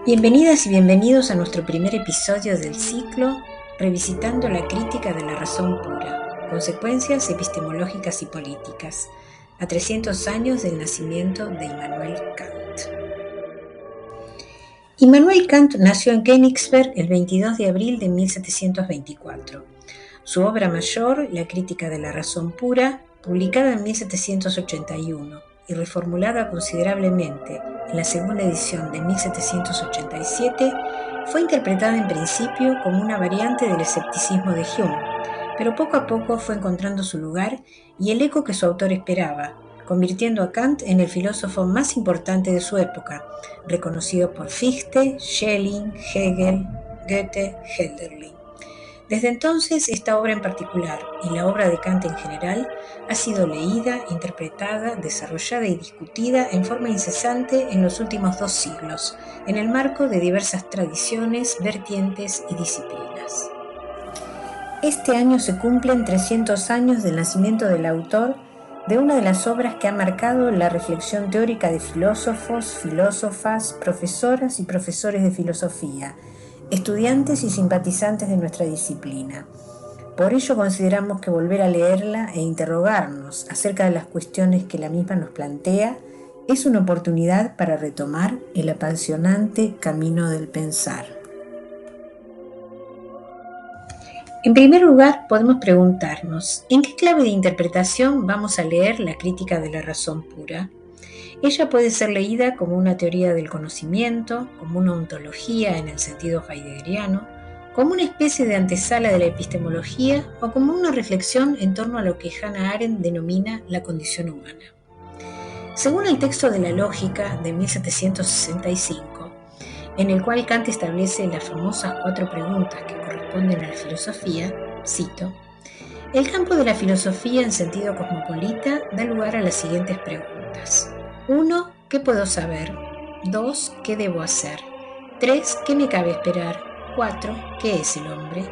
Bienvenidas y bienvenidos a nuestro primer episodio del ciclo Revisitando la crítica de la razón pura, consecuencias epistemológicas y políticas, a 300 años del nacimiento de Immanuel Kant. Immanuel Kant nació en Königsberg el 22 de abril de 1724. Su obra mayor, La crítica de la razón pura, publicada en 1781 y reformulada considerablemente en la segunda edición de 1787, fue interpretada en principio como una variante del escepticismo de Hume, pero poco a poco fue encontrando su lugar y el eco que su autor esperaba, convirtiendo a Kant en el filósofo más importante de su época, reconocido por Fichte, Schelling, Hegel, Goethe, Hölderlin. Desde entonces, esta obra en particular, y la obra de Kant en general, ha sido leída, interpretada, desarrollada y discutida en forma incesante en los últimos 2 siglos, en el marco de diversas tradiciones, vertientes y disciplinas. Este año se cumplen 300 años del nacimiento del autor de una de las obras que ha marcado la reflexión teórica de filósofos, filósofas, profesoras y profesores de filosofía, estudiantes y simpatizantes de nuestra disciplina. Por ello consideramos que volver a leerla e interrogarnos acerca de las cuestiones que la misma nos plantea es una oportunidad para retomar el apasionante camino del pensar. En primer lugar, podemos preguntarnos, ¿en qué clave de interpretación vamos a leer la crítica de la razón pura? Ella puede ser leída como una teoría del conocimiento, como una ontología en el sentido heideggeriano, como una especie de antesala de la epistemología o como una reflexión en torno a lo que Hannah Arendt denomina la condición humana. Según el texto de la Lógica de 1765, en el cual Kant establece las famosas 4 preguntas que corresponden a la filosofía, cito: el campo de la filosofía en sentido cosmopolita da lugar a las siguientes preguntas. 1. ¿Qué puedo saber? 2. ¿Qué debo hacer? 3. ¿Qué me cabe esperar? 4. ¿Qué es el hombre?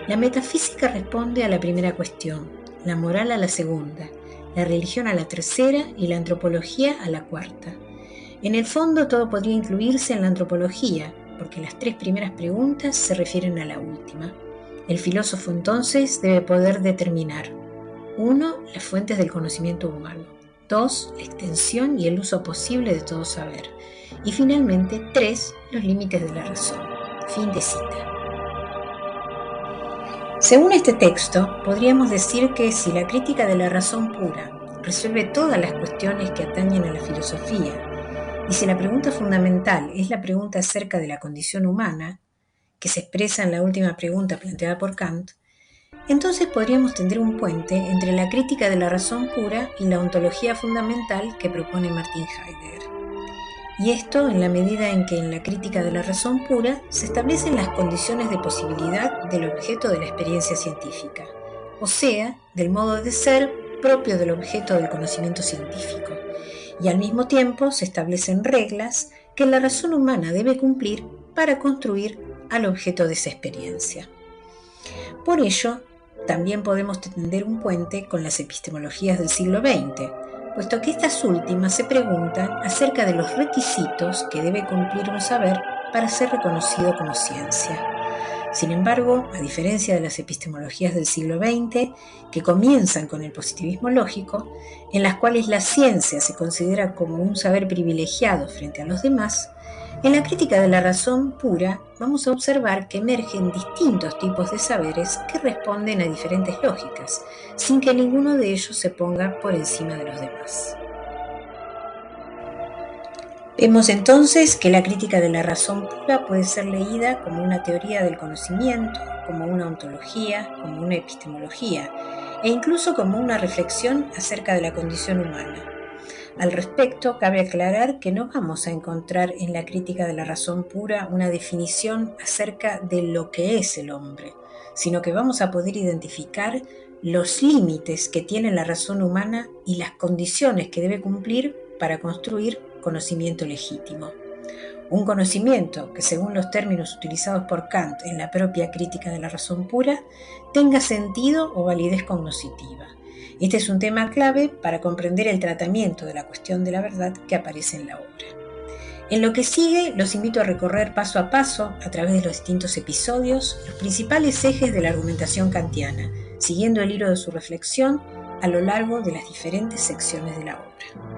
La metafísica responde a la primera cuestión, la moral a la segunda, la religión a la tercera y la antropología a la cuarta. En el fondo todo podría incluirse en la antropología, porque las 3 primeras preguntas se refieren a la última. El filósofo entonces debe poder determinar: 1. Las fuentes del conocimiento humano. 2. La extensión y el uso posible de todo saber. Y finalmente, 3. Los límites de la razón. Fin de cita. Según este texto, podríamos decir que si la crítica de la razón pura resuelve todas las cuestiones que atañen a la filosofía, y si la pregunta fundamental es la pregunta acerca de la condición humana, que se expresa en la última pregunta planteada por Kant, entonces podríamos tender un puente entre la crítica de la razón pura y la ontología fundamental que propone Martin Heidegger. Y esto en la medida en que en la crítica de la razón pura se establecen las condiciones de posibilidad del objeto de la experiencia científica, o sea, del modo de ser propio del objeto del conocimiento científico, y al mismo tiempo se establecen reglas que la razón humana debe cumplir para construir al objeto de esa experiencia. Por ello, también podemos tender un puente con las epistemologías del siglo XX, puesto que estas últimas se preguntan acerca de los requisitos que debe cumplir un saber para ser reconocido como ciencia. Sin embargo, a diferencia de las epistemologías del siglo XX, que comienzan con el positivismo lógico, en las cuales la ciencia se considera como un saber privilegiado frente a los demás, en la crítica de la razón pura vamos a observar que emergen distintos tipos de saberes que responden a diferentes lógicas, sin que ninguno de ellos se ponga por encima de los demás. Vemos entonces que la crítica de la razón pura puede ser leída como una teoría del conocimiento, como una ontología, como una epistemología, e incluso como una reflexión acerca de la condición humana. Al respecto, cabe aclarar que no vamos a encontrar en la crítica de la razón pura una definición acerca de lo que es el hombre, sino que vamos a poder identificar los límites que tiene la razón humana y las condiciones que debe cumplir para construir conocimiento legítimo. Un conocimiento que, según los términos utilizados por Kant en la propia crítica de la razón pura, tenga sentido o validez cognoscitiva. Este es un tema clave para comprender el tratamiento de la cuestión de la verdad que aparece en la obra. En lo que sigue, los invito a recorrer paso a paso, a través de los distintos episodios, los principales ejes de la argumentación kantiana, siguiendo el hilo de su reflexión a lo largo de las diferentes secciones de la obra.